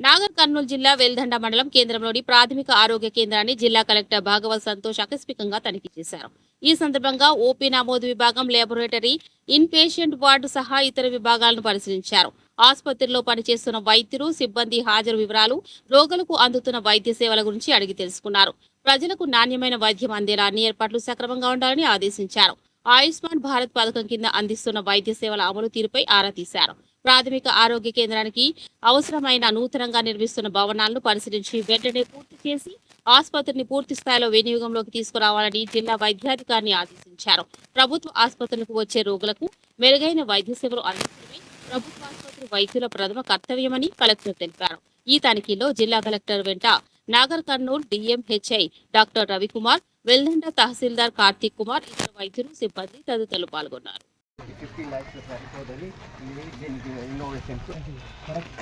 నాగర్ కర్నూలు జిల్లా వెల్దండ మండలం కేంద్రంలోని ప్రాథమిక ఆరోగ్య కేంద్రాన్ని జిల్లా కలెక్టర్ భాగవత్ సంతోష్ ఆకస్మికంగా తనిఖీ చేశారు. ఈ సందర్భంగా ఓపీ నమోదు విభాగం, లేబొరేటరీ, ఇన్ పేషెంట్ వార్డు సహా ఇతర విభాగాలను పరిశీలించారు. ఆసుపత్రిలో పనిచేస్తున్న వైద్యులు, సిబ్బంది హాజరు వివరాలు, రోగులకు అందుతున్న వైద్య సేవల గురించి అడిగి తెలుసుకున్నారు. ప్రజలకు నాణ్యమైన వైద్యం అందేలా అన్ని ఏర్పాట్లు సక్రమంగా ఉండాలని ఆదేశించారు. ఆయుష్మాన్ భారత్ పథకం కింద అందిస్తున్న వైద్య సేవల అమలు తీరుపై ఆరా తీశారు. ప్రాథమిక ఆరోగ్య కేంద్రానికి అవసరమైన నూతనంగా నిర్మిస్తున్న భవనాలను పరిశీలించి వెంటనే పూర్తి చేసి ఆసుపత్రిని పూర్తి స్థాయిలో వినియోగంలోకి తీసుకురావాలని జిల్లా వైద్యాధికారిని ఆదేశించారు. ప్రభుత్వ ఆసుపత్రులకు వచ్చే రోగులకు మెరుగైన వైద్య సేవలు అందించడమే ప్రభుత్వ ఆసుపత్రి వైద్యుల ప్రథమ కర్తవ్యమని కలెక్టర్ తెలిపారు. ఈ తనిఖీలో జిల్లా కలెక్టర్ వెంట నాగర్ కర్నూల్ డిఎంహెచ్ఐ డాక్టర్ రవికుమార్, వెల్లండ తహసీల్దార్ కార్తీక్ కుమార్, ఇతర వైద్యులు, సిబ్బంది తదితరులు పాల్గొన్నారు. 50 lakhs సరిపోదని దీనికి ఇన్నోవేషన్స్ కరెక్ట్